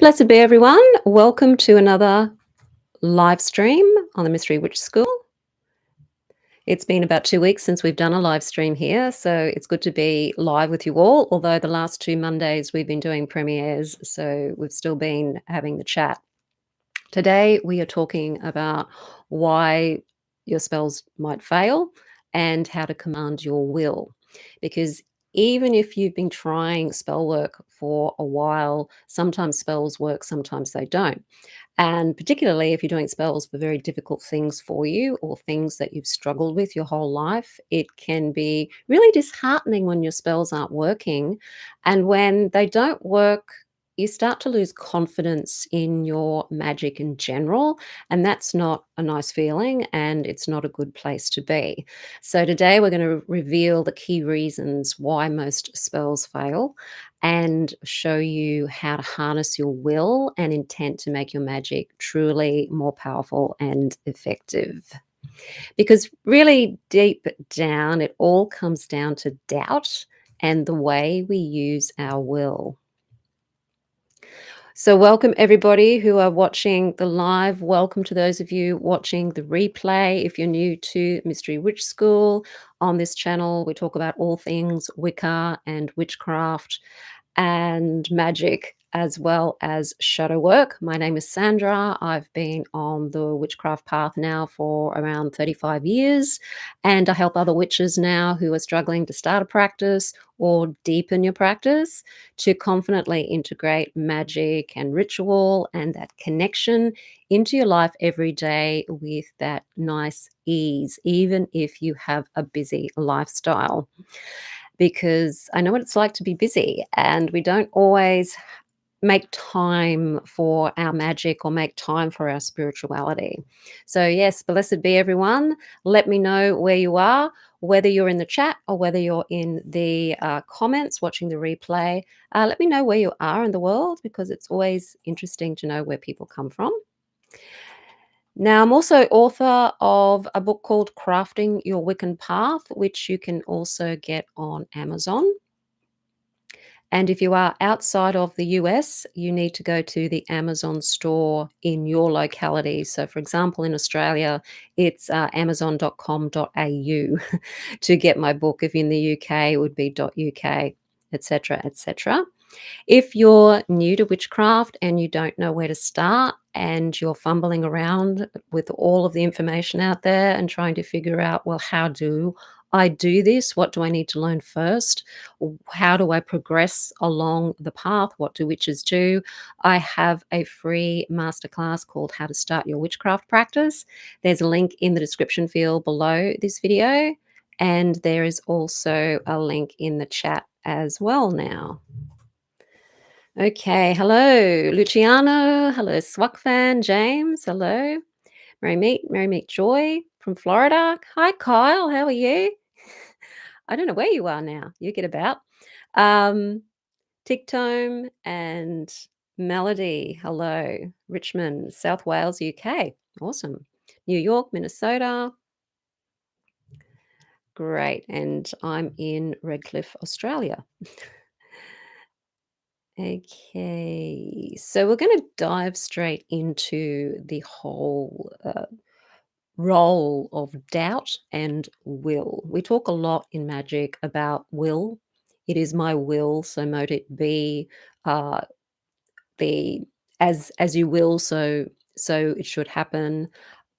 Blessed be everyone. Welcome to another live stream on the Mystery Witch School. It's been about 2 weeks since we've done a live stream here, so it's good to be live with you all, although the last 2 Mondays we've been doing premieres, so we've still been having the chat. Today we are talking about why your spells might fail and how to command your will. Because even if you've been trying spell work for a while, sometimes spells work, sometimes they don't. And particularly if you're doing spells for very difficult things for you or things that you've struggled with your whole life, it can be really disheartening when your spells aren't working. And when they don't work, you start to lose confidence in your magic in general. And that's not a nice feeling and it's not a good place to be. So, today we're going to reveal the key reasons why most spells fail and show you how to harness your will and intent to make your magic truly more powerful and effective. Because really deep down, it all comes down to doubt and the way we use our will. So, welcome everybody who are watching the live. Welcome to those of you watching the replay. If you're new to Mystery Witch School, on this channel, we talk about all things Wicca and witchcraft and magic, as well as shadow work. My name is Sandra. I've been on the witchcraft path now for around 35 years, and I help other witches now who are struggling to start a practice or deepen your practice to confidently integrate magic and ritual and that connection into your life every day with that nice ease, even if you have a busy lifestyle. Because I know what it's like to be busy, and we don't always make time for our magic or make time for our spirituality. So, yes, blessed be everyone. Let me know where you are, whether you're in the chat or whether you're in the comments watching the replay. Let me know where you are in the world, because it's always interesting to know where people come from. Now, I'm also author of a book called Crafting Your Wiccan Path, which you can also get on Amazon. And if you are outside of the US, you need to go to the Amazon store in your locality. So, for example, in Australia, it's amazon.com.au to get my book. If in the UK, it would be .uk, etc., etc. If you're new to witchcraft and you don't know where to start and you're fumbling around with all of the information out there and trying to figure out, well, how do I do this? What do I need to learn first? How do I progress along the path? What do witches do? I have a free masterclass called How to Start Your Witchcraft Practice. There's a link in the description field below this video, and there is also a link in the chat as well now. Okay, hello, Luciano. Hello, Swakfan, James. Hello, Merry Meet Joy from Florida. Hi, Kyle. How are you? I don't know where you are now. You get about. Um, Tictome and Melody. Hello, Richmond, South Wales, UK. Awesome. New York, Minnesota. Great. And I'm in Redcliffe, Australia. Okay, so we're going to dive straight into the whole role of doubt and will. We talk a lot in magic about will. It is my will, so mote it be. Uh, the as you will, so it should happen.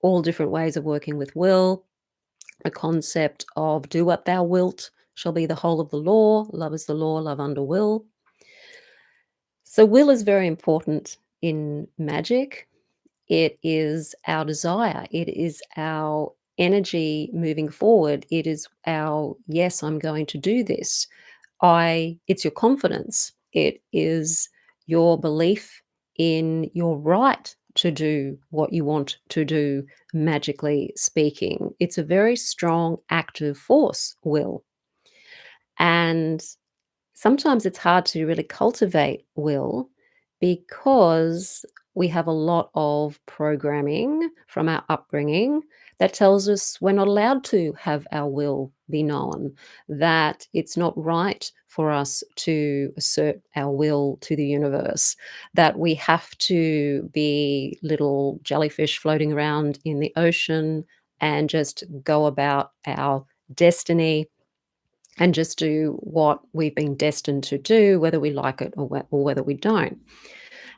All different ways of working with will. A concept of do what thou wilt shall be the whole of the law. Love is the law, love under will. So, will is very important in magic. It is our desire, it is our energy moving forward. It is our, yes, I'm going to do this. It's your confidence. It is your belief in your right to do what you want to do, magically speaking. It's a very strong active force, will. And sometimes it's hard to really cultivate will because we have a lot of programming from our upbringing that tells us we're not allowed to have our will be known, that it's not right for us to assert our will to the universe, that we have to be little jellyfish floating around in the ocean and just go about our destiny and just do what we've been destined to do, whether we like it or whether we don't.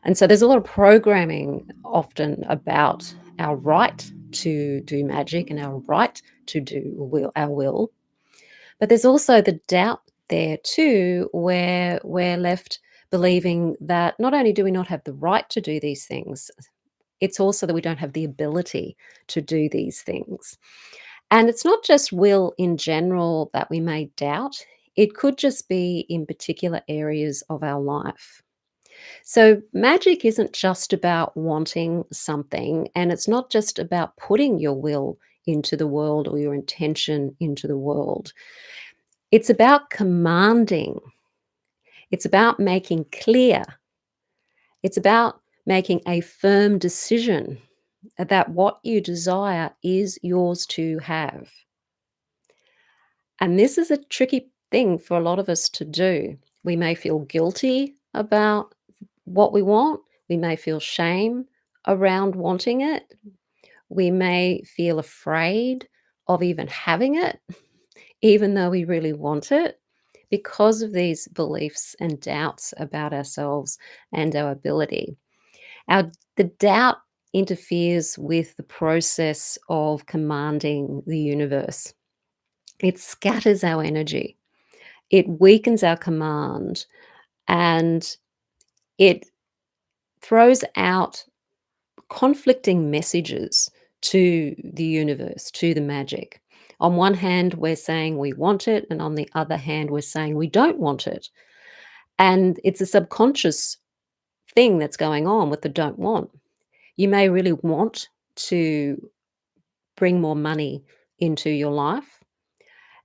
And so there's a lot of programming often about our right to do magic and our right to do our will. But there's also the doubt there too, where we're left believing that not only do we not have the right to do these things, it's also that we don't have the ability to do these things. And it's not just will in general that we may doubt, it could just be in particular areas of our life. So, magic isn't just about wanting something, and it's not just about putting your will into the world or your intention into the world. It's about commanding, it's about making clear, it's about making a firm decision that what you desire is yours to have. And this is a tricky thing for a lot of us to do. We may feel guilty about what we want, we may feel shame around wanting it, we may feel afraid of even having it, even though we really want it, because of these beliefs and doubts about ourselves and our ability. The doubt interferes with the process of commanding the universe. It scatters our energy. It weakens our command, and it throws out conflicting messages to the universe, to the magic. On one hand, we're saying we want it, and on the other hand, we're saying we don't want it. And it's a subconscious thing that's going on with the don't want. You may really want to bring more money into your life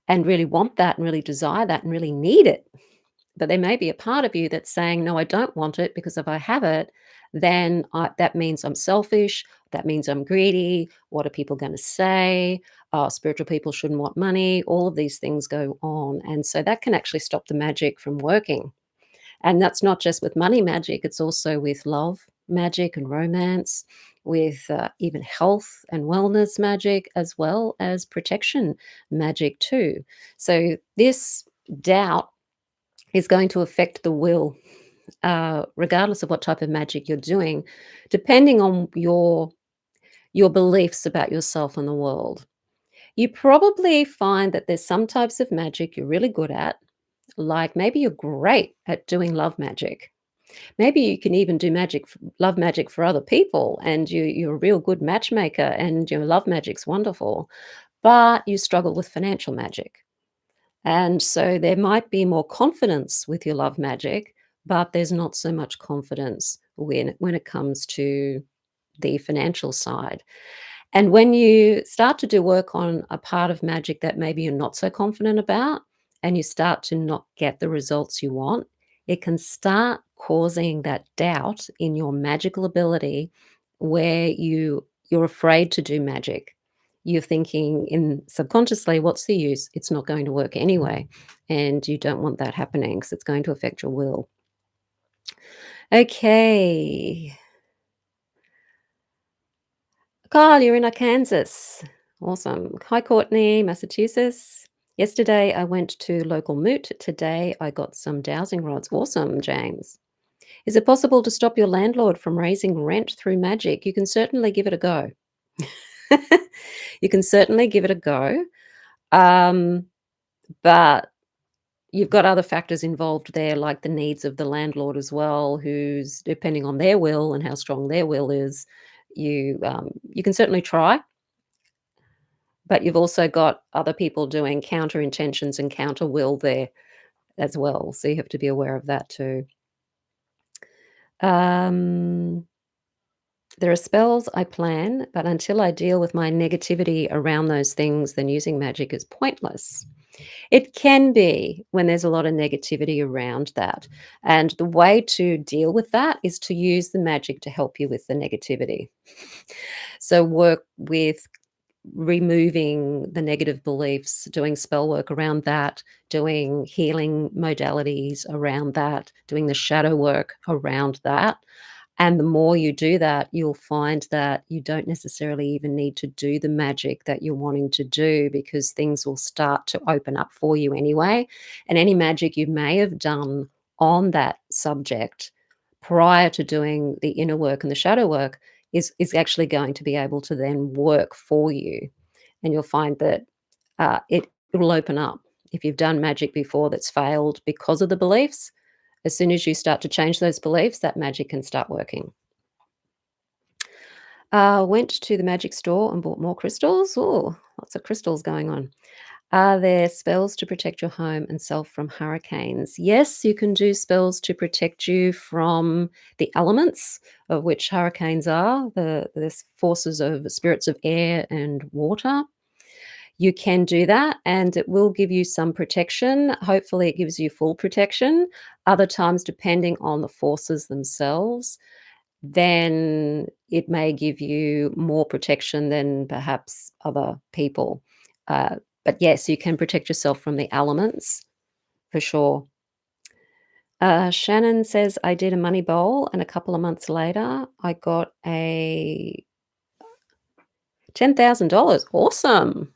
and really want that and really desire that and really need it. But there may be a part of you that's saying, "No, I don't want it because if I have it, then that means I'm selfish. That means I'm greedy. What are people going to say? Spiritual people shouldn't want money." All of these things go on. And so that can actually stop the magic from working. And that's not just with money magic, it's also with love magic and romance, with even health and wellness magic, as well as protection magic, too. So this doubt is going to affect the will, regardless of what type of magic you're doing, depending on your beliefs about yourself and the world. You probably find that there's some types of magic you're really good at, like maybe you're great at doing love magic. Maybe you can even do love magic for other people, and you're a real good matchmaker, and your love magic's wonderful, but you struggle with financial magic. And so there might be more confidence with your love magic, but there's not so much confidence when it comes to the financial side. And when you start to do work on a part of magic that maybe you're not so confident about, and you start to not get the results you want, it can start causing that doubt in your magical ability where you're afraid to do magic. You're thinking in subconsciously, what's the use? It's not going to work anyway. And you don't want that happening because it's going to affect your will. Okay. Carl, you're in Arkansas. Awesome. Hi, Courtney, Massachusetts. Yesterday I went to local moot. Today I got some dowsing rods. Awesome, James. Is it possible to stop your landlord from raising rent through magic? You can certainly give it a go. You can certainly give it a go. Um, but you've got other factors involved there, like the needs of the landlord as well, who's depending on their will and how strong their will is. You can certainly try, but you've also got other people doing counter intentions and counter will there as well, so you have to be aware of that too. Um, there are spells I plan, but until I deal with my negativity around those things, then using magic is pointless. It can be when there's a lot of negativity around that, and the way to deal with that is to use the magic to help you with the negativity. So work with removing the negative beliefs, doing spell work around that, doing healing modalities around that, doing the shadow work around that. And the more you do that, you'll find that you don't necessarily even need to do the magic that you're wanting to do because things will start to open up for you anyway. And any magic you may have done on that subject prior to doing the inner work and the shadow work is actually going to be able to then work for you. And you'll find that it will open up. If you've done magic before that's failed because of the beliefs, as soon as you start to change those beliefs, that magic can start working. Went to the magic store and bought more crystals. Oh, lots of crystals going on. Are there spells to protect your home and self from hurricanes? Yes, you can do spells to protect you from the elements, of which hurricanes are the forces of spirits of air and water. You can do that, and it will give you some protection. Hopefully, it gives you full protection. Other times, depending on the forces themselves, then it may give you more protection than perhaps other people. Uh, but yes, you can protect yourself from the elements for sure. Shannon says, I did a money bowl, and a couple of months later, I got a $10,000. Awesome.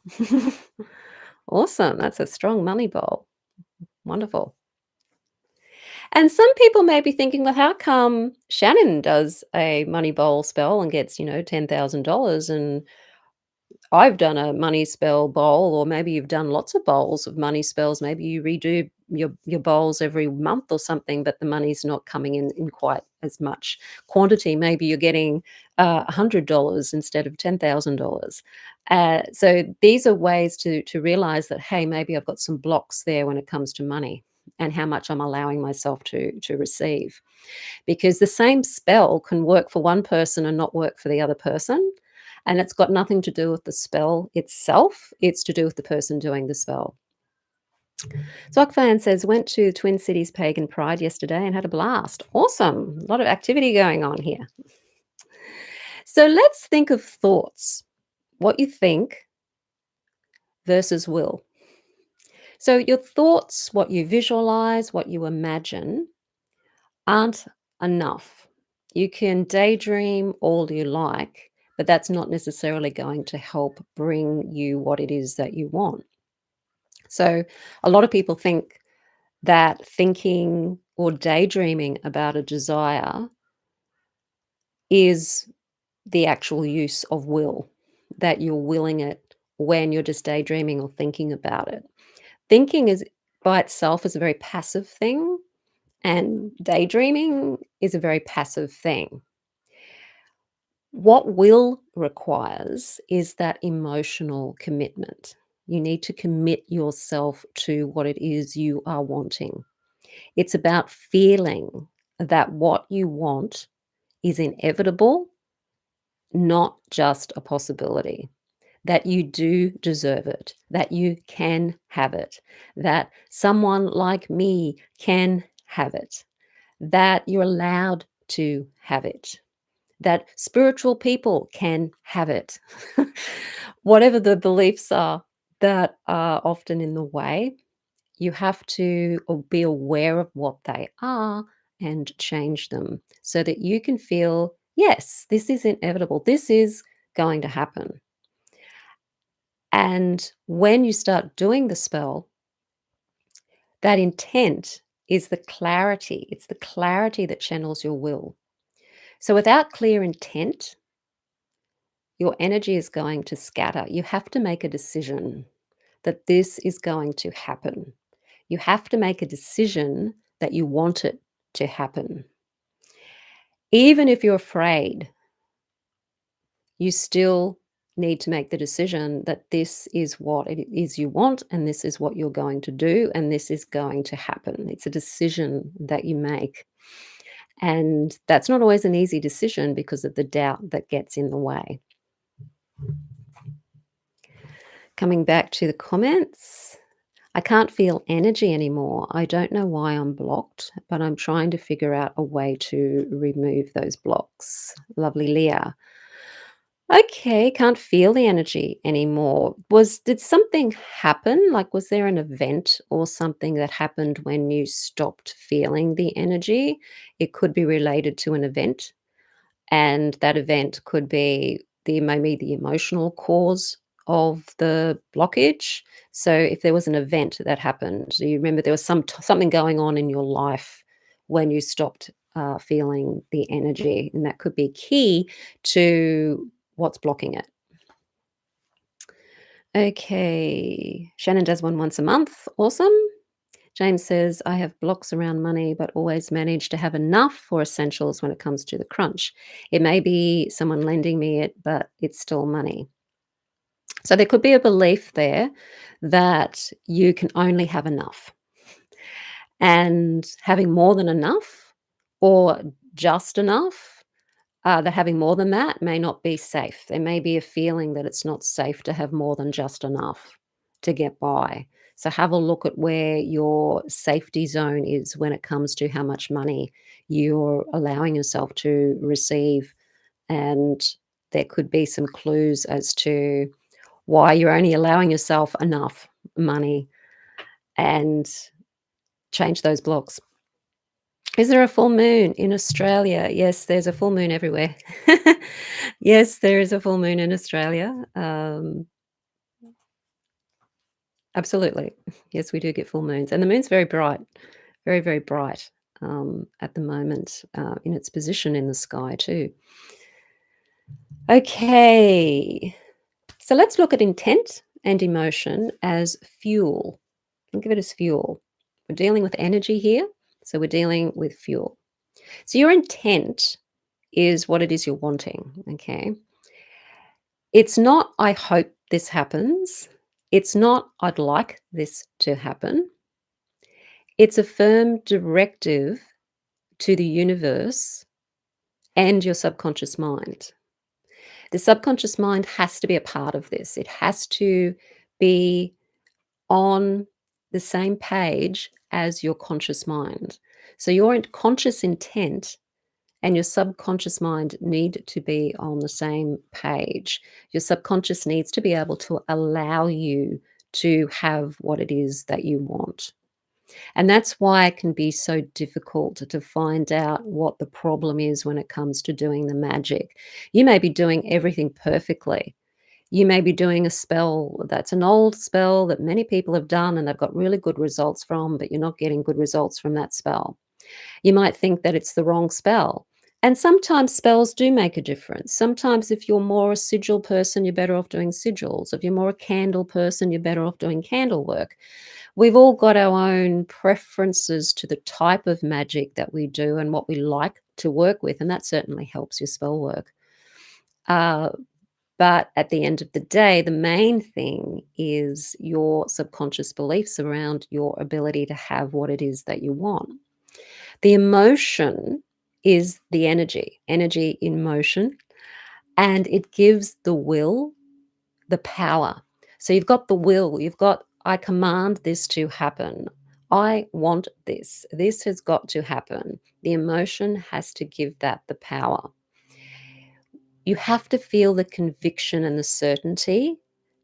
Awesome. That's a strong money bowl. Wonderful. And some people may be thinking, well, how come Shannon does a money bowl spell and gets, $10,000 and I've done a money spell bowl, or maybe you've done lots of bowls of money spells. Maybe you redo your bowls every month or something, but the money's not coming in quite as much quantity. Maybe you're getting $100 instead of $10,000. So these are ways to realize that hey, maybe I've got some blocks there when it comes to money and how much I'm allowing myself to receive. Because the same spell can work for one person and not work for the other person. And it's got nothing to do with the spell itself, it's to do with the person doing the spell. Zockfan says, went to Twin Cities Pagan Pride yesterday and had a blast. Awesome. A lot of activity going on here. So let's think of thoughts, what you think versus will. So your thoughts, what you visualize, what you imagine, aren't enough. You can daydream all you like, but that's not necessarily going to help bring you what it is that you want. So, a lot of people think that thinking or daydreaming about a desire is the actual use of will, that you're willing it when you're just daydreaming or thinking about it. Thinking is by itself is a very passive thing, and daydreaming is a very passive thing. What will requires is that emotional commitment. You need to commit yourself to what it is you are wanting. It's about feeling that what you want is inevitable, not just a possibility. That you do deserve it, that you can have it, that someone like me can have it, that you're allowed to have it, that spiritual people can have it. Whatever the beliefs are that are often in the way, you have to be aware of what they are and change them so that you can feel, yes, this is inevitable. This is going to happen. And when you start doing the spell, that intent is the clarity. It's the clarity that channels your will. So without clear intent, your energy is going to scatter. You have to make a decision that this is going to happen. You have to make a decision that you want it to happen. Even if you're afraid, you still need to make the decision that this is what it is you want, and this is what you're going to do, and this is going to happen. It's a decision that you make. And that's not always an easy decision because of the doubt that gets in the way. Coming back to the comments. I can't feel energy anymore. I don't know why I'm blocked, but I'm trying to figure out a way to remove those blocks. Lovely Leah. Okay, can't feel the energy anymore. Did something happen? Like, was there an event or something that happened when you stopped feeling the energy? It could be related to an event, and that event could be maybe the emotional cause of the blockage. So if there was an event that happened, do you remember there was something going on in your life when you stopped feeling the energy, and that could be key to what's blocking it. Okay, Shannon does one once a month. Awesome. James says, I have blocks around money, but always manage to have enough for essentials when it comes to the crunch. It may be someone lending me it, but it's still money. So there could be a belief there that you can only have enough, and having more than enough or just enough, that having more than that may not be safe. There may be a feeling that it's not safe to have more than just enough to get by. So have a look at where your safety zone is when it comes to how much money you're allowing yourself to receive. And there could be some clues as to why you're only allowing yourself enough money, and change those blocks. Is there a full moon in Australia? Yes, there's a full moon everywhere. Yes, there is a full moon in Australia. Absolutely. Yes, we do get full moons, and the moon's very bright, very, very bright at the moment in its position in the sky, too. Okay, so let's look at intent and emotion as fuel. Think of it as fuel. We're dealing with energy here, so we're dealing with fuel. So your intent is what it is you're wanting, okay? It's not, "I hope this happens." It's not, "I'd like this to happen." It's a firm directive to the universe and your subconscious mind. The subconscious mind has to be a part of this. It has to be on the same page as your conscious mind. So your conscious intent and your subconscious mind need to be on the same page. Your subconscious needs to be able to allow you to have what it is that you want. And that's why it can be so difficult to find out what the problem is when it comes to doing the magic. You may be doing everything perfectly. You may be doing a spell that's an old spell that many people have done and they've got really good results from, but you're not getting good results from that spell. You might think that it's the wrong spell. And sometimes spells do make a difference. Sometimes, if you're more a sigil person, you're better off doing sigils. If you're more a candle person, you're better off doing candle work. We've all got our own preferences to the type of magic that we do and what we like to work with, and that certainly helps your spell work. Uh, but at the end of the day, the main thing is your subconscious beliefs around your ability to have what it is that you want. The emotion is the energy in motion, and it gives the will the power. So you've got the will, you've got, I command this to happen. I want this. This has got to happen. The emotion has to give that the power. You have to feel the conviction and the certainty,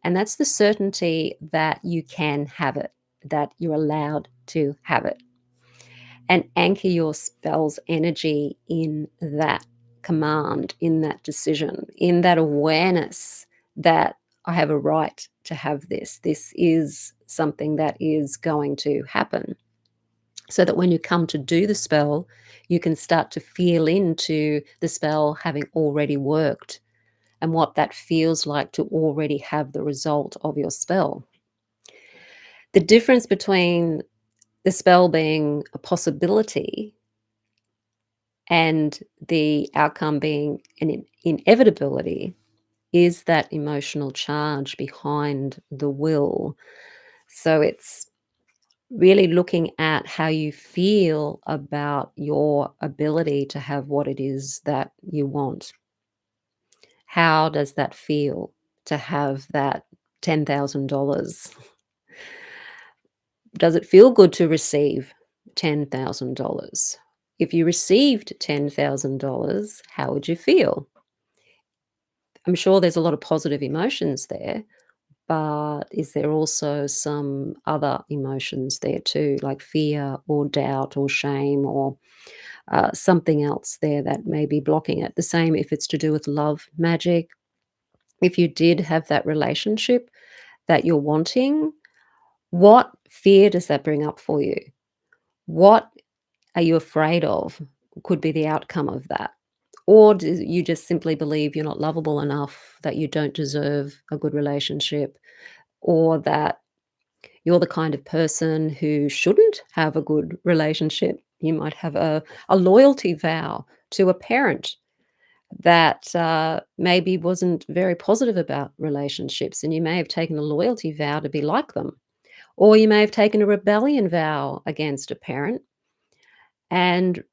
and that's the certainty that you can have it, that you're allowed to have it, and anchor your spell's energy in that command, in that decision, in that awareness that I have a right to have this. This is something that is going to happen. So that when you come to do the spell, you can start to feel into the spell having already worked and what that feels like to already have the result of your spell. The difference between the spell being a possibility and the outcome being an inevitability is that emotional charge behind the will. So it's really looking at how you feel about your ability to have what it is that you want. How does that feel to have that $10,000? Does it feel good to receive $10,000? If you received $10,000, how would you feel? I'm sure there's a lot of positive emotions there, but is there also some other emotions there too, like fear or doubt or shame or something else there that may be blocking it? The same if it's to do with love magic. If you did have that relationship that you're wanting, what fear does that bring up for you? What are you afraid of could be the outcome of that? Or do you just simply believe you're not lovable enough, that you don't deserve a good relationship, or that you're the kind of person who shouldn't have a good relationship? You might have a loyalty vow to a parent that maybe wasn't very positive about relationships, and you may have taken a loyalty vow to be like them. Or you may have taken a rebellion vow against a parent and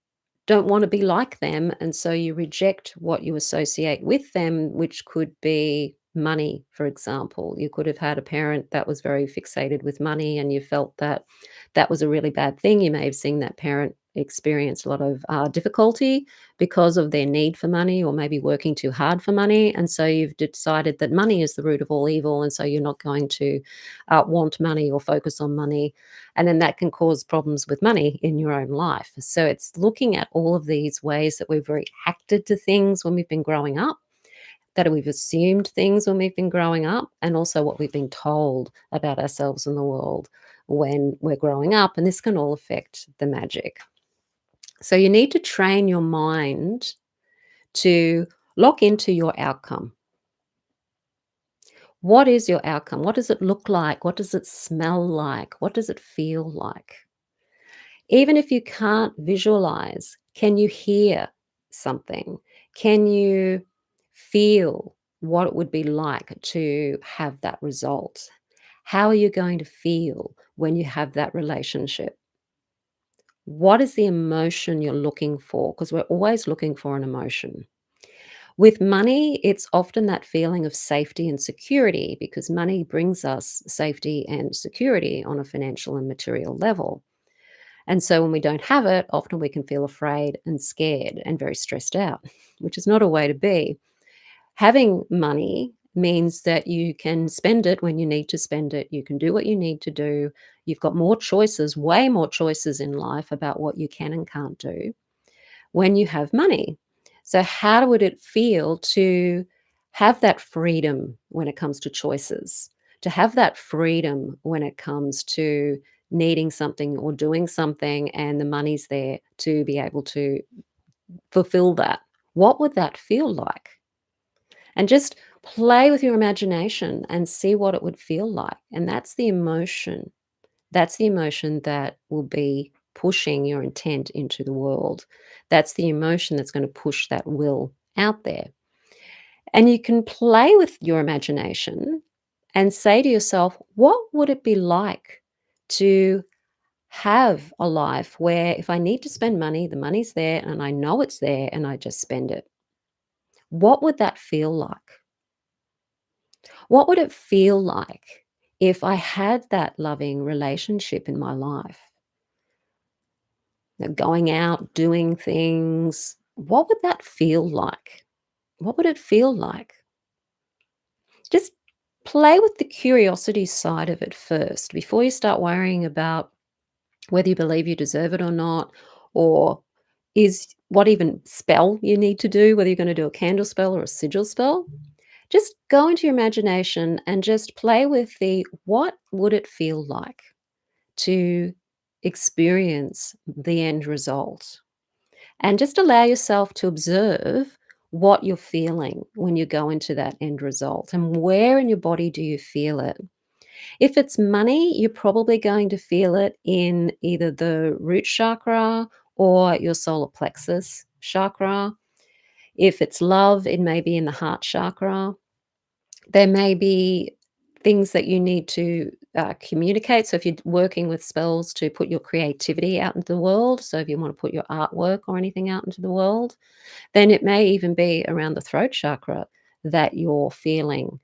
don't want to be like them, and so you reject what you associate with them, which could be money, for example. You could have had a parent that was very fixated with money, and you felt that that was a really bad thing. You may have seen that parent experience a lot of difficulty because of their need for money, or maybe working too hard for money, and so you've decided that money is the root of all evil, and so you're not going to want money or focus on money, and then that can cause problems with money in your own life. So it's looking at all of these ways that we've reacted to things when we've been growing up, that we've assumed things when we've been growing up, and also what we've been told about ourselves and the world when we're growing up. And this can all affect the magic. So you need to train your mind to lock into your outcome. What is your outcome? What does it look like? What does it smell like? What does it feel like? Even if you can't visualize, can you hear something? Can you feel what it would be like to have that result? How are you going to feel when you have that relationship? What is the emotion you're looking for? Because we're always looking for an emotion. With money, it's often that feeling of safety and security because money brings us safety and security on a financial and material level. And so when we don't have it, often we can feel afraid and scared and very stressed out, which is not a way to be. Having money means that you can spend it when you need to spend it. You can do what you need to do. You've got more choices, way more choices in life about what you can and can't do when you have money. So, how would it feel to have that freedom when it comes to choices? To have that freedom when it comes to needing something or doing something, and the money's there to be able to fulfill that? What would that feel like? And just play with your imagination and see what it would feel like. And that's the emotion. That's the emotion that will be pushing your intent into the world. That's the emotion that's going to push that will out there. And you can play with your imagination and say to yourself, what would it be like to have a life where if I need to spend money, the money's there and I know it's there and I just spend it? What would that feel like? What would it feel like if I had that loving relationship in my life? Going out, doing things, what would that feel like? What would it feel like? Just play with the curiosity side of it first before you start worrying about whether you believe you deserve it or not, or is what even spell you need to do, whether you're going to do a candle spell or a sigil spell. Just go into your imagination and just play with the what would it feel like to experience the end result. And just allow yourself to observe what you're feeling when you go into that end result and where in your body do you feel it. If it's money, you're probably going to feel it in either the root chakra or your solar plexus chakra. If it's love, it may be in the heart chakra. There may be things that you need to communicate. So, if you're working with spells to put your creativity out into the world, so if you want to put your artwork or anything out into the world, then it may even be around the throat chakra that you're feeling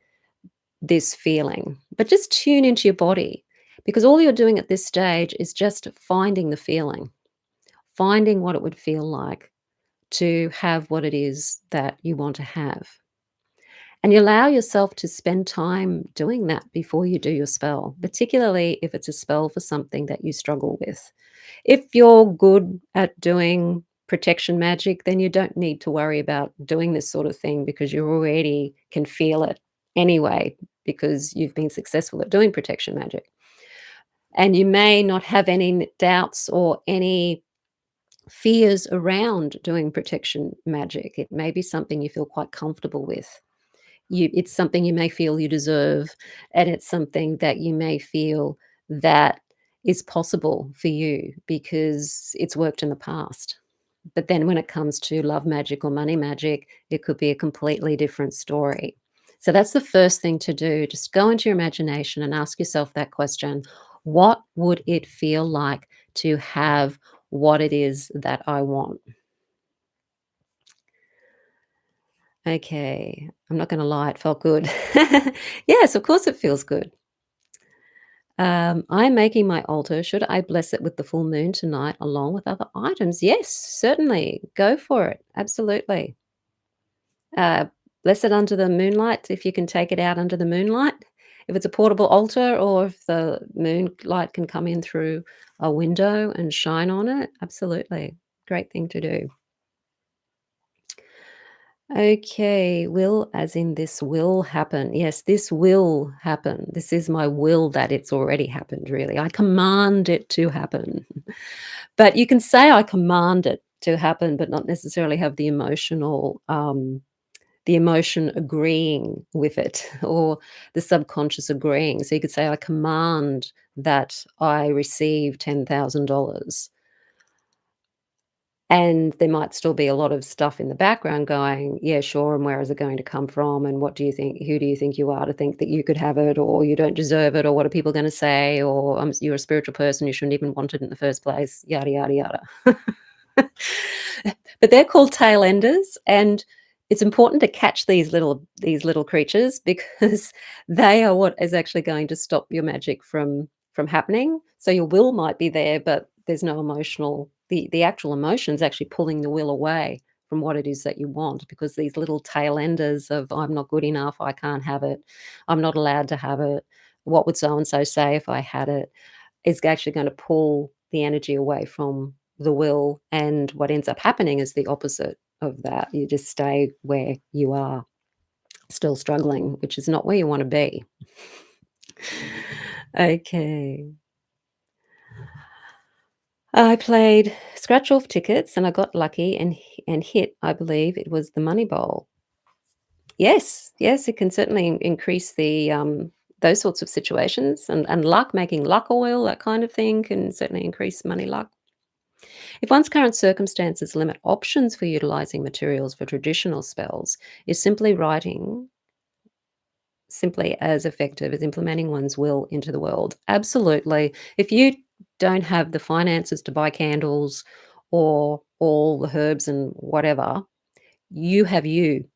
this feeling. But just tune into your body. Because all you're doing at this stage is just finding the feeling, finding what it would feel like to have what it is that you want to have. And you allow yourself to spend time doing that before you do your spell, particularly if it's a spell for something that you struggle with. If you're good at doing protection magic, then you don't need to worry about doing this sort of thing because you already can feel it anyway, because you've been successful at doing protection magic. And you may not have any doubts or any fears around doing protection magic. It may be something you feel quite comfortable with. It's something you may feel you deserve, and it's something that you may feel that is possible for you because it's worked in the past. But then when it comes to love magic or money magic, it could be a completely different story. So that's the first thing to do. Just go into your imagination and ask yourself that question. What would it feel like to have what it is that I want? Okay, I'm not gonna lie, it felt good. Yes, of course it feels good. I'm making my altar. Should I bless it with the full moon tonight along with other items? Yes, certainly. Go for it. Absolutely. Uh, Bless it under the moonlight if you can take it out under the moonlight. If it's a portable altar or if the moonlight can come in through a window and shine on it, absolutely. Great thing to do. Okay, will as in this will happen. Yes, this will happen. This is my will that it's already happened, really. I command it to happen. But you can say I command it to happen, but not necessarily have the emotion agreeing with it or the subconscious agreeing. So you could say, I command that I receive $10,000. And there might still be a lot of stuff in the background going, "Yeah, sure, and where is it going to come from, and what do you think who do you think you are to think that you could have it, or you don't deserve it, or what are people gonna say, or, you're a spiritual person, you shouldn't even want it in the first place," yada, yada, yada. But they're called tail enders, and it's important to catch these little creatures because they are what is actually going to stop your magic from happening. So your will might be there, but there's no emotional the actual emotion's actually pulling the will away from what it is that you want because these little tail enders of I'm not good enough, I can't have it, I'm not allowed to have it, what would so and so say if I had it, is actually gonna pull the energy away from the will, and what ends up happening is the opposite of that. You just stay where you are, still struggling, which is not where you wanna be. Okay. I played scratch off tickets and I got lucky and hit, I believe it was the money bowl. Yes, yes, it can certainly increase those sorts of situations and luck, making luck oil, that kind of thing can certainly increase money luck. If one's current circumstances limit options for utilizing materials for traditional spells, is simply as effective as implementing one's will into the world? Absolutely. If you don't have the finances to buy candles or all the herbs and whatever, you have you.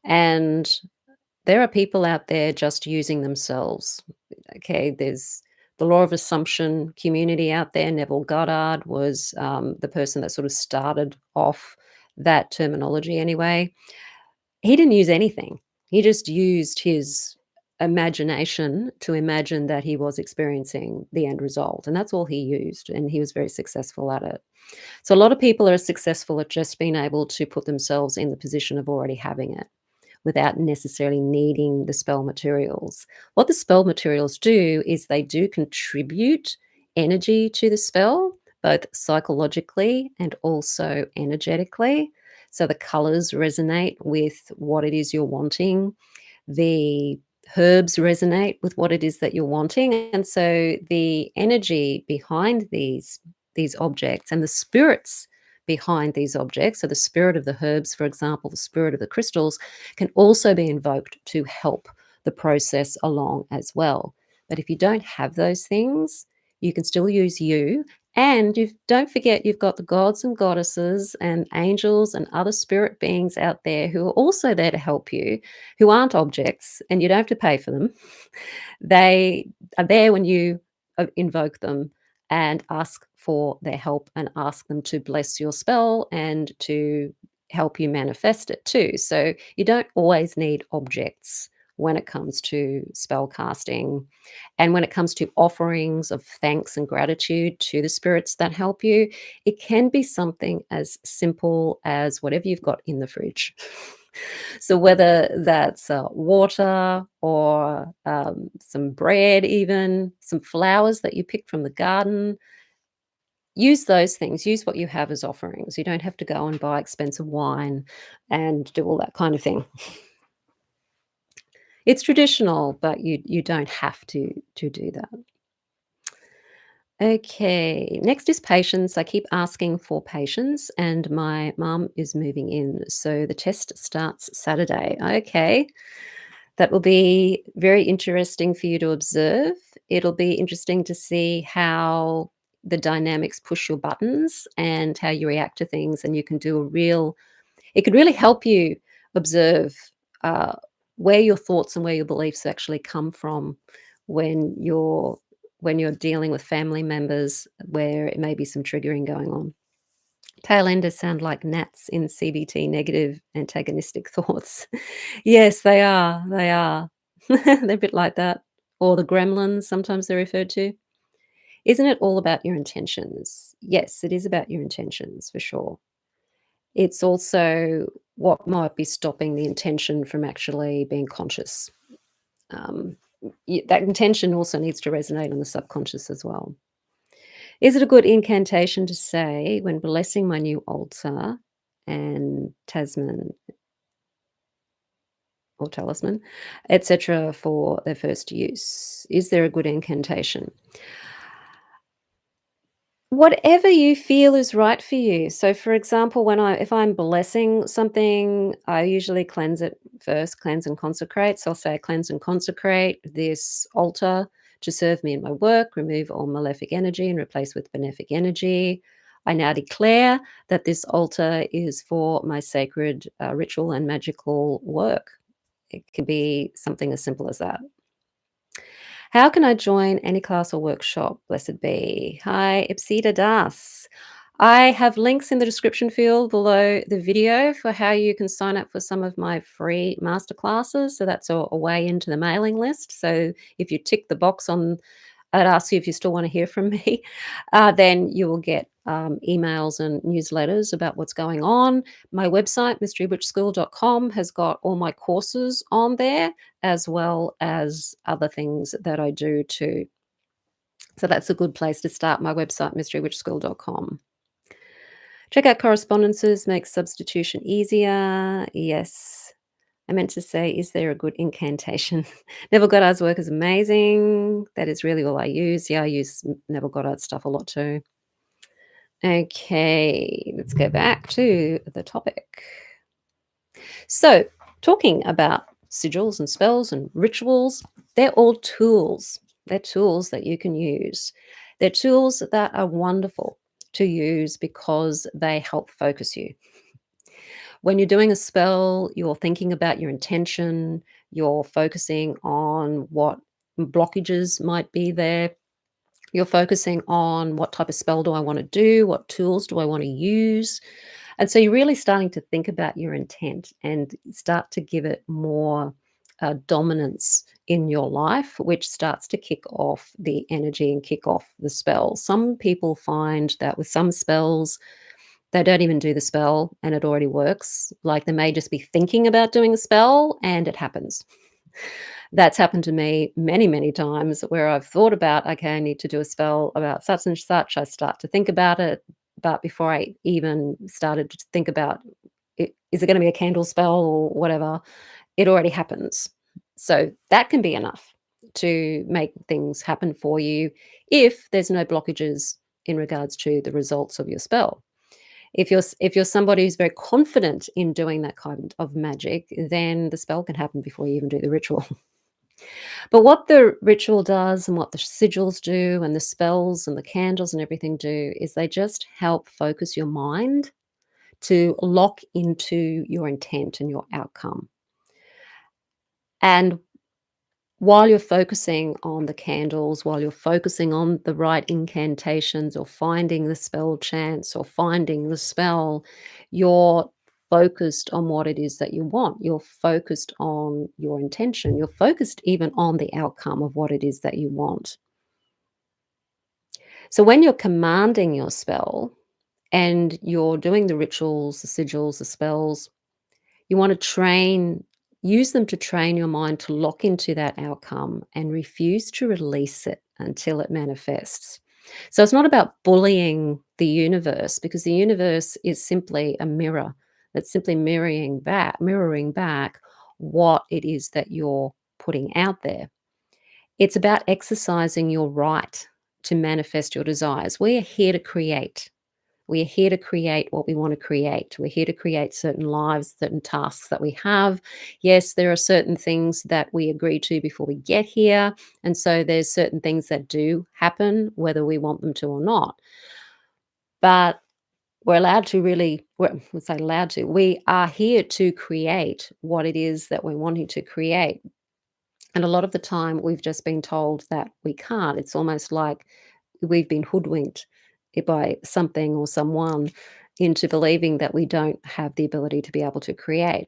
And there are people out there just using themselves. Okay, there's the law of assumption community out there. Neville Goddard was the person that sort of started off that terminology anyway. He didn't use anything. He just used his imagination to imagine that he was experiencing the end result. And that's all he used. And he was very successful at it. So a lot of people are successful at just being able to put themselves in the position of already having it without necessarily needing the spell materials. What the spell materials do is they do contribute energy to the spell, both psychologically and also energetically. So the colors resonate with what it is you're wanting. The herbs resonate with what it is that you're wanting. And so the energy behind these objects and the spirits behind these objects, so the spirit of the herbs, for example, the spirit of the crystals, can also be invoked to help the process along as well. But if you don't have those things, you can still use you. And you don't forget you've got the gods and goddesses and angels and other spirit beings out there who are also there to help you, who aren't objects, and you don't have to pay for them. They are there when you invoke them and ask for their help and ask them to bless your spell and to help you manifest it too. So you don't always need objects when it comes to spell casting. And when it comes to offerings of thanks and gratitude to the spirits that help you, it can be something as simple as whatever you've got in the fridge. So whether that's water or some bread, even some flowers that you picked from the garden, use those things. Use what you have as offerings. You don't have to go and buy expensive wine and do all that kind of thing. It's traditional, but you don't have to do that. Okay, next is patience. I keep asking for patience, and my mum is moving in. So the test starts Saturday. Okay, that will be very interesting for you to observe. It'll be interesting to see how the dynamics push your buttons and how you react to things. And you can do a real, it could really help you observe uh, where your thoughts and where your beliefs actually come from when you're dealing with family members where it may be some triggering going on. Tail enders sound like gnats in CBT, negative antagonistic thoughts. Yes, they are. They are. They're a bit like that. Or the gremlins, sometimes they're referred to. Isn't it all about your intentions? Yes, it is about your intentions for sure. It's also what might be stopping the intention from actually being conscious. Um, that intention also needs to resonate on the subconscious as well. Is it a good incantation to say when blessing my new altar and Tasman or talisman, etc., for their first use? Is there a good incantation? Whatever you feel is right for you. So, for example, if I'm blessing something, I usually cleanse it first, cleanse and consecrate. So I'll say, cleanse and consecrate this altar to serve me in my work, remove all malefic energy and replace with benefic energy. I now declare that this altar is for my sacred ritual and magical work. It can be something as simple as that. How can I join any class or workshop? Blessed be. Hi, Ipsita Das. I have links in the description field below the video for how you can sign up for some of my free masterclasses. So that's a way into the mailing list. So if you tick the box on I'd ask you if you still want to hear from me. Then you will get emails and newsletters about what's going on. My website, mysterywitchschool.com, has got all my courses on there, as well as other things that I do too. So that's a good place to start. My website, mysterywitchschool.com. Check out correspondences, makes substitution easier. Yes. I meant to say, is there a good incantation? Neville Goddard's work is amazing. That is really all I use. Yeah, I use Neville Goddard stuff a lot too. Okay, let's go back to the topic. So, talking about sigils and spells and rituals, they're all tools. They're tools that you can use. They're tools that are wonderful to use because they help focus you. When you're doing a spell, you're thinking about your intention, you're focusing on what blockages might be there. You're focusing on what type of spell do I want to do? What tools do I want to use? And so you're really starting to think about your intent and start to give it more dominance in your life, which starts to kick off the energy and kick off the spell. Some people find that with some spells, they don't even do the spell and it already works. Like they may just be thinking about doing a spell and it happens. That's happened to me many, many times where I've thought about, okay, I need to do a spell about such and such. I start to think about it. But before I even started to think about is it going to be a candle spell or whatever, it already happens. So that can be enough to make things happen for you if there's no blockages in regards to the results of your spell. If you're somebody who's very confident in doing that kind of magic, then the spell can happen before you even do the ritual. But what the ritual does and what the sigils do and the spells and the candles and everything do is they just help focus your mind to lock into your intent and your outcome. And While you're focusing on the candles, while you're focusing on the right incantations or finding the spell chants or finding the spell, you're focused on what it is that you want. You're focused on your intention. You're focused even on the outcome of what it is that you want. So when you're commanding your spell and you're doing the rituals, the sigils, the spells, you want to use them to train your mind to lock into that outcome and refuse to release it until it manifests. So it's not about bullying the universe because the universe is simply a mirror that's simply mirroring back what it is that you're putting out there. It's about exercising your right to manifest your desires. We are here to create. We are here to create what we want to create. We're here to create certain lives, certain tasks that we have. Yes, there are certain things that we agree to before we get here. And so there's certain things that do happen, whether we want them to or not. But we're allowed to really, well, let's say allowed to, we are here to create what it is that we're wanting to create. And a lot of the time, we've just been told that we can't. It's almost like we've been hoodwinked by something or someone into believing that we don't have the ability to be able to create.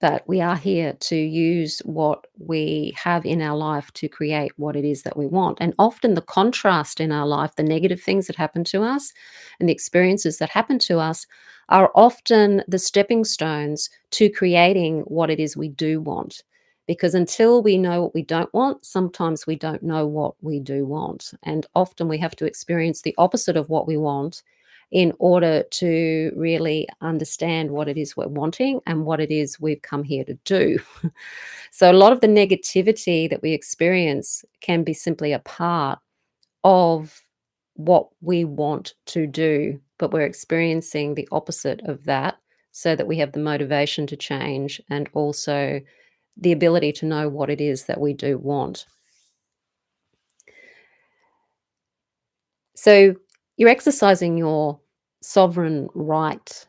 But we are here to use what we have in our life to create what it is that we want. And often the contrast in our life, the negative things that happen to us and the experiences that happen to us are often the stepping stones to creating what it is we do want. Because until we know what we don't want, sometimes we don't know what we do want. And often we have to experience the opposite of what we want in order to really understand what it is we're wanting and what it is we've come here to do. So, a lot of the negativity that we experience can be simply a part of what we want to do, but we're experiencing the opposite of that so that we have the motivation to change and also the ability to know what it is that we do want. So you're exercising your sovereign right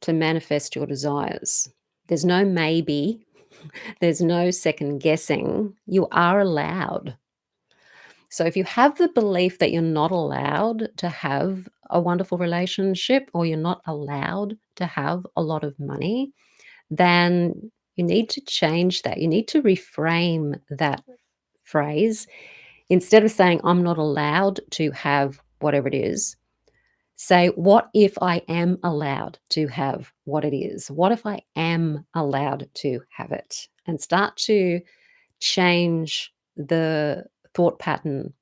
to manifest your desires. There's no maybe, there's no second guessing. You are allowed. So if you have the belief that you're not allowed to have a wonderful relationship or you're not allowed to have a lot of money, then you need to change that. You need to reframe that phrase. Instead of saying, I'm not allowed to have whatever it is, say, what if I am allowed to have what it is? What if I am allowed to have it? And start to change the thought pattern.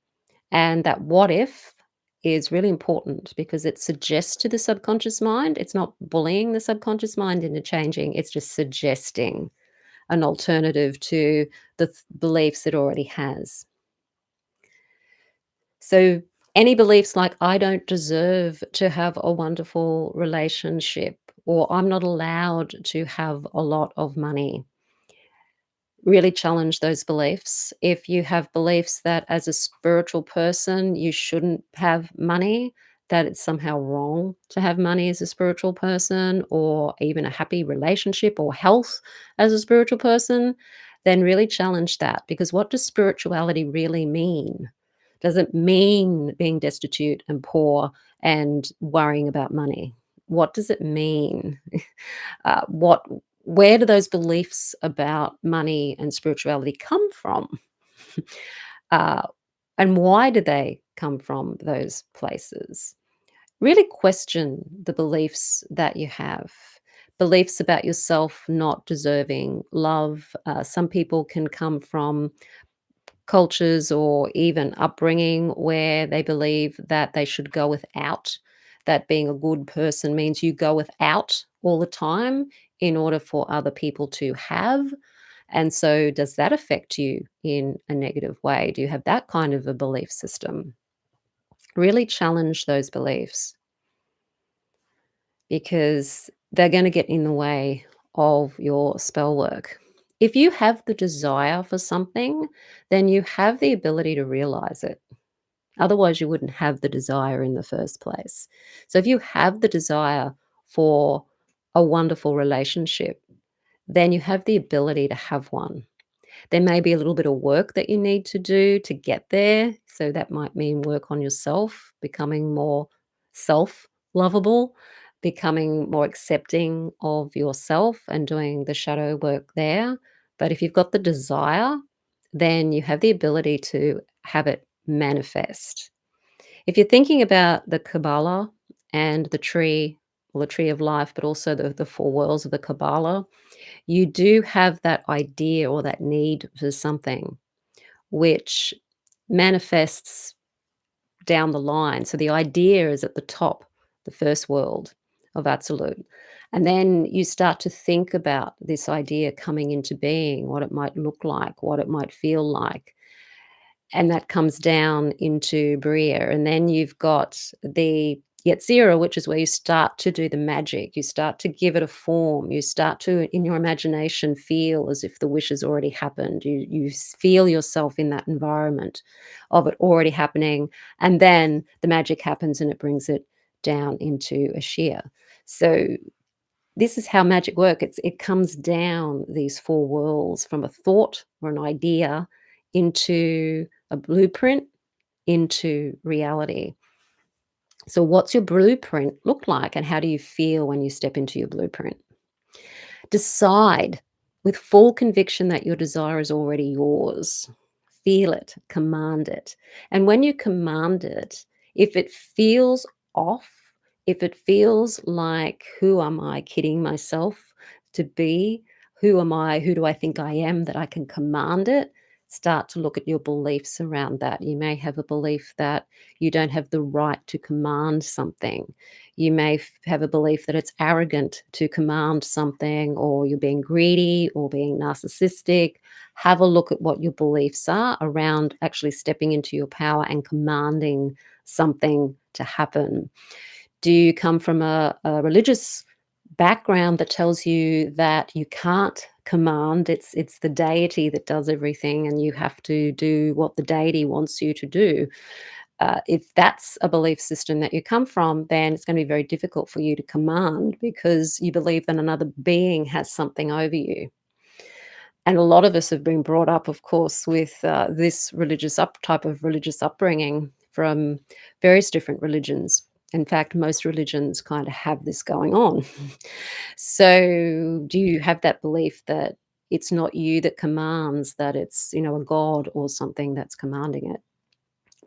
And that what if is really important because it suggests to the subconscious mind, it's not bullying the subconscious mind into changing, it's just suggesting an alternative to the beliefs it already has. So, any beliefs like, I don't deserve to have a wonderful relationship, or I'm not allowed to have a lot of money, really challenge those beliefs. If you have beliefs that as a spiritual person, you shouldn't have money, that it's somehow wrong to have money as a spiritual person, or even a happy relationship or health as a spiritual person, then really challenge that. Because what does spirituality really mean? Does it mean being destitute and poor and worrying about money? What does it mean? What where do those beliefs about money and spirituality come from? uh, and why do they come from those places? Really question the beliefs that you have. Beliefs about yourself not deserving love. Some people can come from cultures or even upbringing where they believe that they should go without, that being a good person means you go without all the time in order for other people to have. And so, does that affect you in a negative way? Do you have that kind of a belief system? Really challenge those beliefs because they're going to get in the way of your spell work. If you have the desire for something, then you have the ability to realize it. Otherwise, you wouldn't have the desire in the first place. So, if you have the desire for a wonderful relationship, then you have the ability to have one. There may be a little bit of work that you need to do to get there. So that might mean work on yourself, becoming more self lovable, becoming more accepting of yourself and doing the shadow work there. But if you've got the desire, then you have the ability to have it manifest. If you're thinking about the Kabbalah and the tree, well, the tree of life, but also the four worlds of the Kabbalah, you do have that idea or that need for something which manifests down the line. So the idea is at the top, the first world of Absolute. And then you start to think about this idea coming into being, what it might look like, what it might feel like. And that comes down into Bria, and then you've got the Yetzirah, which is where you start to do the magic, you start to give it a form, you start to, in your imagination, feel as if the wish has already happened, you feel yourself in that environment of it already happening, and then the magic happens and it brings it down into a shear. So this is how magic work. It comes down these 4 worlds from a thought or an idea into a blueprint, into reality. So what's your blueprint look like, and how do you feel when you step into your blueprint? Decide with full conviction that your desire is already yours. Feel it, command it. And when you command it, if it feels off, if it feels like, who am I kidding myself to be? Who am I? Who do I think I am that I can command it? Start to look at your beliefs around that. You may have a belief that you don't have the right to command something. You may have a belief that it's arrogant to command something, or you're being greedy or being narcissistic. Have a look at what your beliefs are around actually stepping into your power and commanding something to happen. Do you come from a religious background that tells you that you can't command? It's the deity that does everything, and you have to do what the deity wants you to do. If that's a belief system that you come from, then it's going to be very difficult for you to command because you believe that another being has something over you. And a lot of us have been brought up, of course, with this type of religious upbringing from various different religions. In fact, most religions kind of have this going on. So, do you have that belief that it's not you that commands, that it's, a god or something that's commanding it?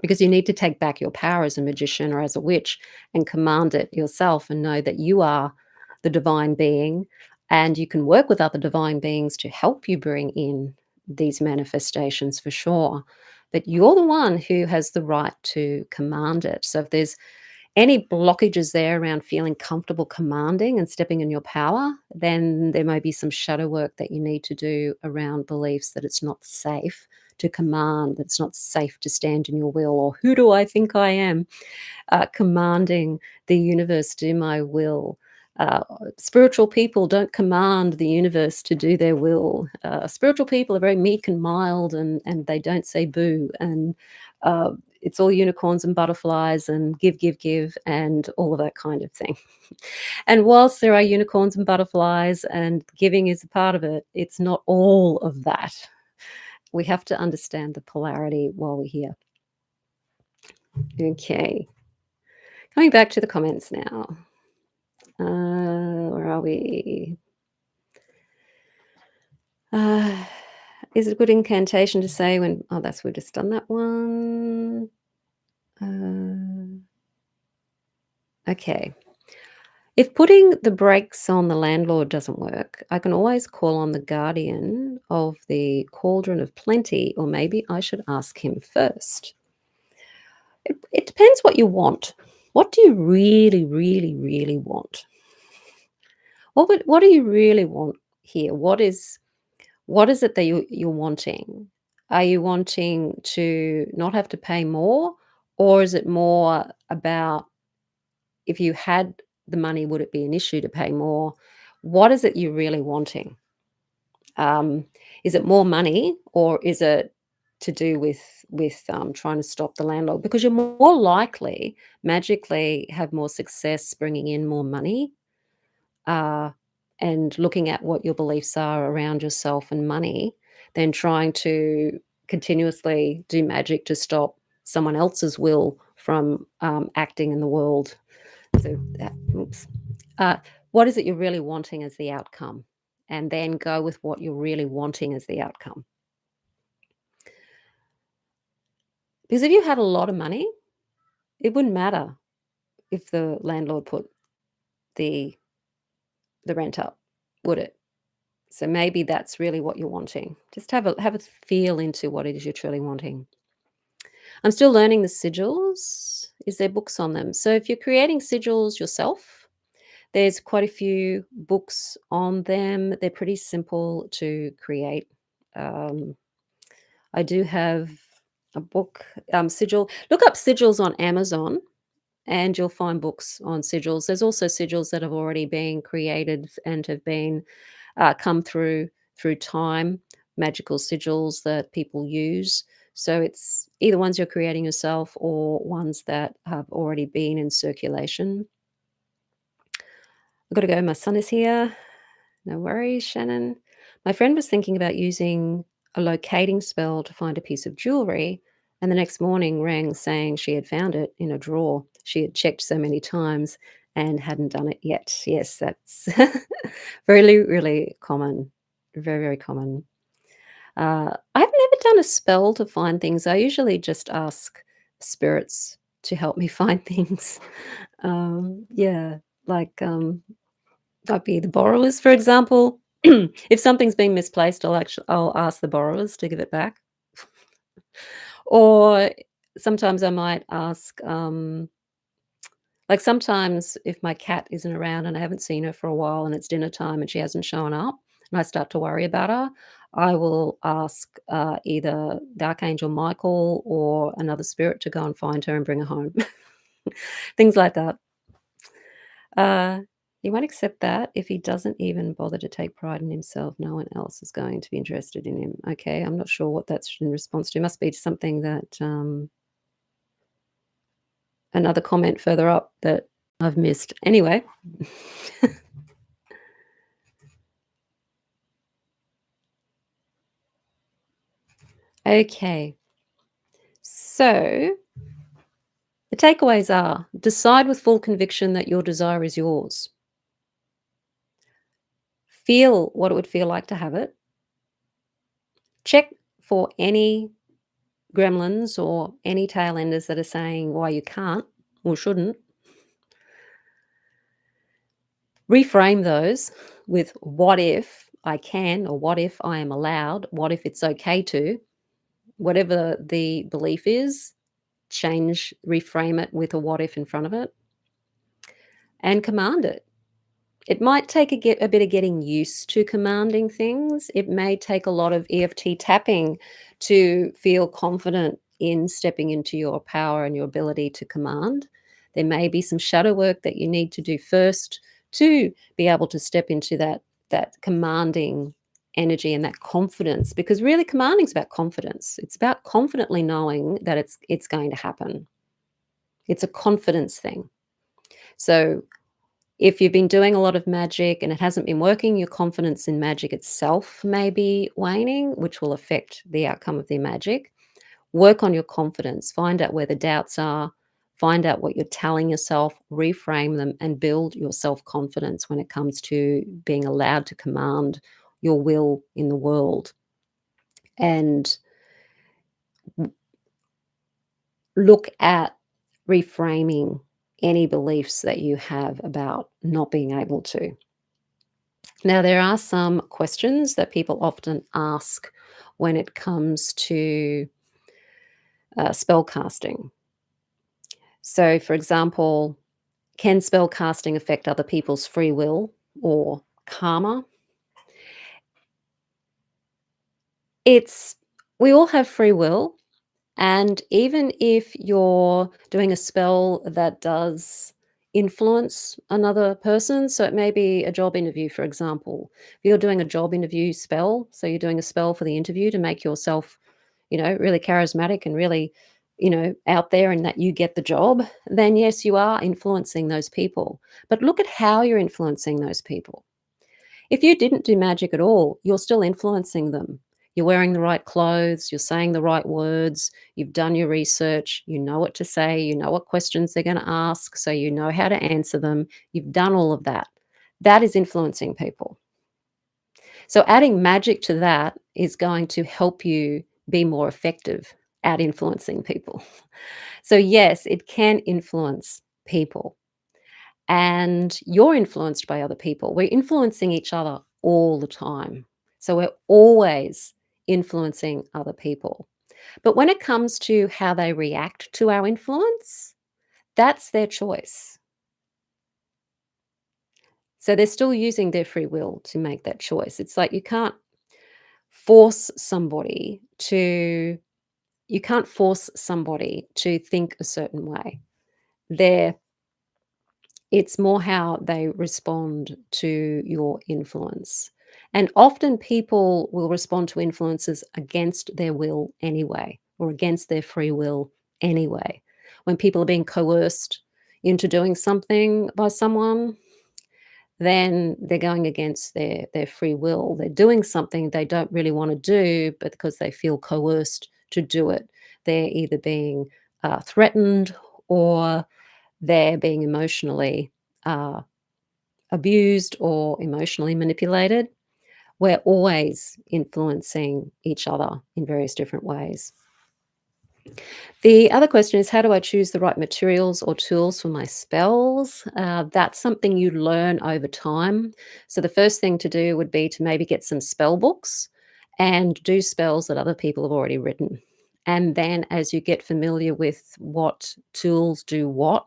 Because you need to take back your power as a magician or as a witch and command it yourself and know that you are the divine being, and you can work with other divine beings to help you bring in these manifestations for sure. But you're the one who has the right to command it. So if there's any blockages there around feeling comfortable commanding and stepping in your power, then there may be some shadow work that you need to do around beliefs that it's not safe to command, that it's not safe to stand in your will, or who do I think I am? Commanding the universe do my will. Spiritual people don't command the universe to do their will. Spiritual people are very meek and mild, and they don't say boo. And uh, it's all unicorns and butterflies and give, give, give, and all of that kind of thing. And whilst there are unicorns and butterflies and giving is a part of it, it's not all of that. We have to understand the polarity while we're here. Okay. Coming back to the comments now. Where are we? Uh, is it a good incantation to say when? Oh, we've just done that one. Okay. If putting the brakes on the landlord doesn't work, I can always call on the guardian of the cauldron of plenty, or maybe I should ask him first. It depends what you want. What do you really, really, really want? What do you really want here? What is it that you're wanting? Are you wanting to not have to pay more, or is it more about, if you had the money, would it be an issue to pay more? What is it you're really wanting? Um, is it more money, or is it to do with trying to stop the landlord? Because you're more likely magically have more success bringing in more money, uh, and looking at what your beliefs are around yourself and money, than trying to continuously do magic to stop someone else's will from, acting in the world. So that oops. Uh, what is it you're really wanting as the outcome? And then go with what you're really wanting as the outcome. Because if you had a lot of money, it wouldn't matter if the landlord put the rent up, would it? So maybe that's really what you're wanting. Just have a feel into what it is you're truly wanting. I'm still learning the sigils. Is there books on them? So if you're creating sigils yourself, there's quite a few books on them. They're pretty simple to create. Um, I do have a book, sigil. Look up sigils on Amazon and you'll find books on sigils. There's also sigils that have already been created and have been come through time, magical sigils that people use. So it's either ones you're creating yourself or ones that have already been in circulation. I've got to go. My son is here. No worries, Shannon. My friend was thinking about using a locating spell to find a piece of jewelry, and the next morning rang saying she had found it in a drawer. She had checked so many times and hadn't done it yet. Yes, that's really, really common. Very, very common. I've never done a spell to find things. I usually just ask spirits to help me find things. Yeah, like might be the borrowers, for example. If something's been misplaced, I'll ask the borrowers to give it back. Or sometimes I might ask, like sometimes if my cat isn't around and I haven't seen her for a while and it's dinner time and she hasn't shown up and I start to worry about her, I will ask either the Archangel Michael or another spirit to go and find her and bring her home. Things like that. Uh, he won't accept that if he doesn't even bother to take pride in himself. No one else is going to be interested in him. Okay, I'm not sure what that's in response to. Must be something that another comment further up that I've missed. Anyway, okay. So the takeaways are decide with full conviction that your desire is yours. Feel what it would feel like to have it. Check for any gremlins or any tail enders that are saying why you can't or shouldn't. Reframe those with what if I can or what if I am allowed, what if it's okay to, whatever the belief is, reframe it with a what if in front of it and command it. It might take a bit of getting used to commanding things. It may take a lot of EFT tapping to feel confident in stepping into your power and your ability to command. There may be some shadow work that you need to do first to be able to step into that commanding energy and that confidence, because really commanding is about confidence. It's about confidently knowing that it's going to happen. It's a confidence thing. So if you've been doing a lot of magic and it hasn't been working, your confidence in magic itself may be waning, which will affect the outcome of the magic. Work on your confidence, find out where the doubts are, find out what you're telling yourself, reframe them, and build your self confidence when it comes to being allowed to command your will in the world. And look at reframing any beliefs that you have about not being able to. Now, there are some questions that people often ask when it comes to spell casting. So, for example, can spell casting affect other people's free will or karma? It's we all have free will. And even if you're doing a spell that does influence another person, so it may be a job interview, for example. If you're doing a job interview spell, so you're doing a spell for the interview to make yourself, really charismatic and really, out there and that you get the job, then yes, you are influencing those people. But look at how you're influencing those people. If you didn't do magic at all, you're still influencing them. You're wearing the right clothes, you're saying the right words, you've done your research, you know what to say, you know what questions they're going to ask, so you know how to answer them. You've done all of that. That is influencing people. So adding magic to that is going to help you be more effective at influencing people. So, yes, it can influence people, and you're influenced by other people. We're influencing each other all the time. So, we're always influencing other people. But when it comes to how they react to our influence, that's their choice. So, they're still using their free will to make that choice. It's like force somebody to you can't force somebody to think a certain way. They're It's more how they respond to your influence. And often people will respond to influences against their will anyway, or against their free will anyway. When people are being coerced into doing something by someone, then they're going against their free will. They're doing something they don't really want to do, but because they feel coerced to do it, they're either being threatened, or they're being emotionally uh, abused or emotionally manipulated. We're always influencing each other in various different ways. The other question is, how do I choose the right materials or tools for my spells? That's something you learn over time. So, the first thing to do would be to maybe get some spell books and do spells that other people have already written. And then, as you get familiar with what tools do what,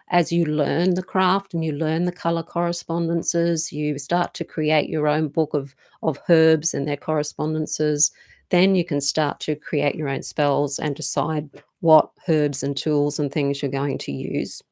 as you learn the craft and you learn the color correspondences, you start to create your own book of herbs and their correspondences. Then you can start to create your own spells and decide what herbs and tools and things you're going to use.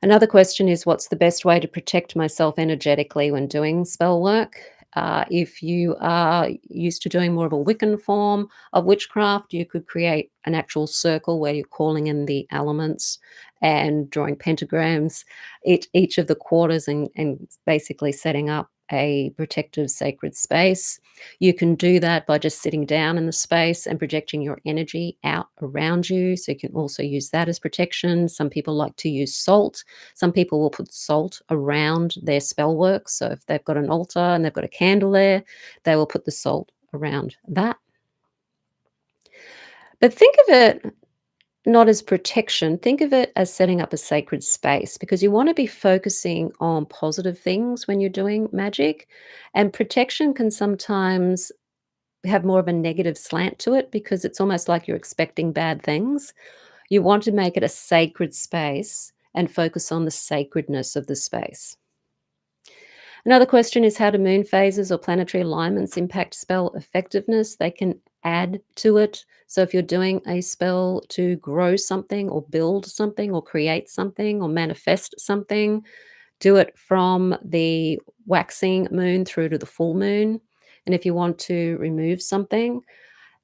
Another question is, what's the best way to protect myself energetically when doing spell work? If you are used to doing more of a Wiccan form of witchcraft, you could create an actual circle where you're calling in the elements and drawing pentagrams each of the quarters, and basically setting up a protective sacred space. You can do that by just sitting down in the space and projecting your energy out around you. So you can also use that as protection. Some people like to use salt. Some people will put salt around their spell work. So if they've got an altar and they've got a candle there, they will put the salt around that. But think of it not as protection, think of it as setting up a sacred space, because you want to be focusing on positive things when you're doing magic. And protection can sometimes have more of a negative slant to it, because it's almost like you're expecting bad things. You want to make it a sacred space and focus on the sacredness of the space. Another question is, how do moon phases or planetary alignments impact spell effectiveness? They can add to it. So if you're doing a spell to grow something or build something or create something or manifest something, do it from the waxing moon through to the full moon. And if you want to remove something,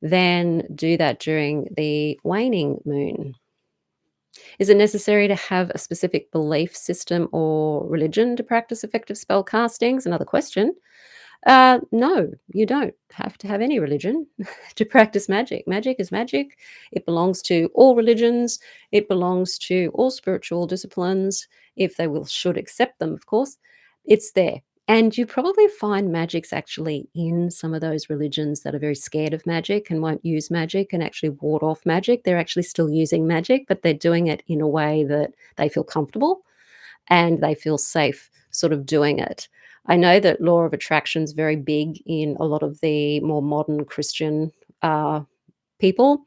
then do that during the waning moon. Is it necessary to have a specific belief system or religion to practice effective spell castings? Another question. No, you don't have to have any religion to practice magic. Magic is magic. It belongs to all religions. It belongs to all spiritual disciplines, if they will should accept them, of course. It's there. And you probably find magic's actually in some of those religions that are very scared of magic and won't use magic and actually ward off magic. They're actually still using magic, but they're doing it in a way that they feel comfortable and they feel safe sort of doing it. I know that law of attraction is very big in a lot of the more modern Christian people,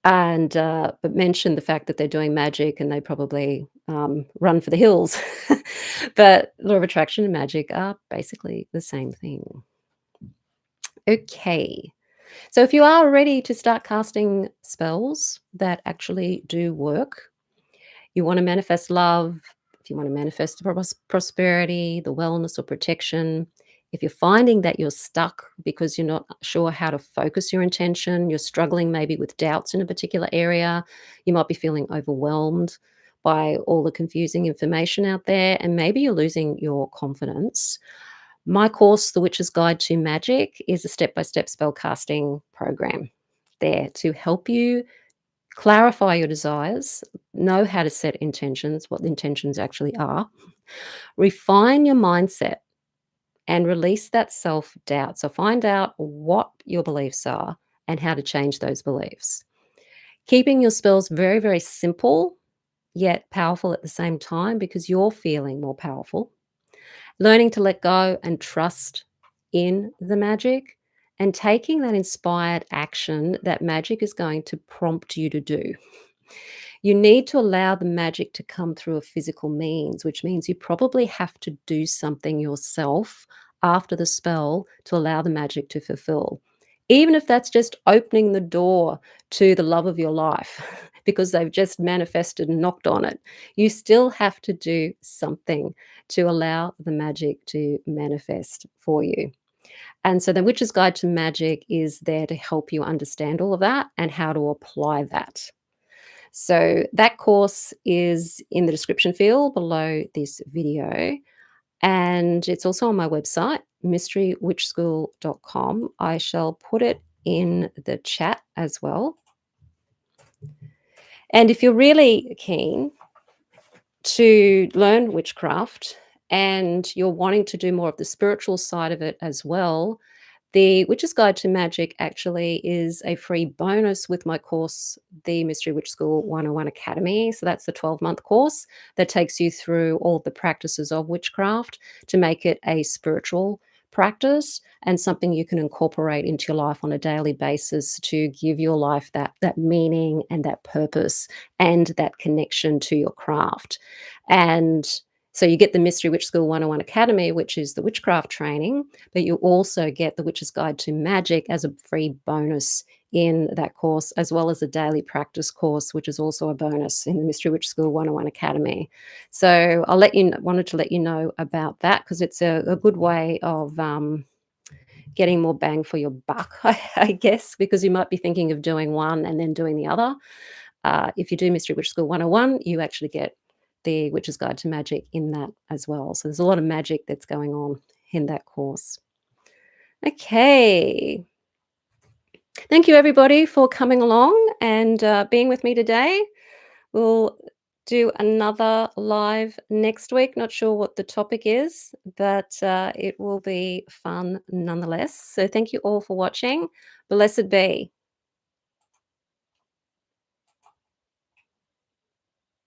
and but mention the fact that they're doing magic and they probably run for the hills. But law of attraction and magic are basically the same thing. Okay. So if you are ready to start casting spells that actually do work, you want to manifest love, if you want to manifest the prosperity, the wellness or protection, if you're finding that you're stuck because you're not sure how to focus your intention, you're struggling maybe with doubts in a particular area, you might be feeling overwhelmed by all the confusing information out there, and maybe you're losing your confidence. My course, The Witch's Guide to Magic, is a step-by-step spellcasting program there to help you clarify your desires, know how to set intentions, what the intentions actually are, refine your mindset, and release that self-doubt. So find out what your beliefs are and how to change those beliefs. Keeping your spells very, very simple, yet powerful at the same time because you're feeling more powerful. Learning to let go and trust in the magic, and taking that inspired action that magic is going to prompt you to do. You need to allow the magic to come through a physical means, which means you probably have to do something yourself after the spell to allow the magic to fulfill. Even if that's just opening the door to the love of your life because they've just manifested and knocked on it, you still have to do something to allow the magic to manifest for you. And so the Witch's Guide to Magic is there to help you understand all of that and how to apply that. So that course is in the description field below this video, and it's also on my website, mysterywitchschool.com. I shall put it in the chat as well. And if you're really keen to learn witchcraft and you're wanting to do more of the spiritual side of it as well, the Witch's Guide to Magic actually is a free bonus with my course, the Mystery Witch School 101 Academy. So that's the 12-month course that takes you through all the practices of witchcraft to make it a spiritual practice and something you can incorporate into your life on a daily basis to give your life that meaning and that purpose and that connection to your craft. And so you get the Mystery Witch School 101 Academy, which is the witchcraft training, but you also get the Witch's Guide to Magic as a free bonus in that course, as well as a daily practice course, which is also a bonus in the Mystery Witch School 101 Academy. So wanted to let you know about that because it's a good way of getting more bang for your buck, I guess, because you might be thinking of doing one and then doing the other. If you do Mystery Witch School 101, you actually get the Witch's Guide to Magic in that as well. So there's a lot of magic that's going on in that course. Okay. Thank you, everybody, for coming along and being with me today. We'll do another live next week. Not sure what the topic is, but it will be fun nonetheless. So thank you all for watching. Blessed be.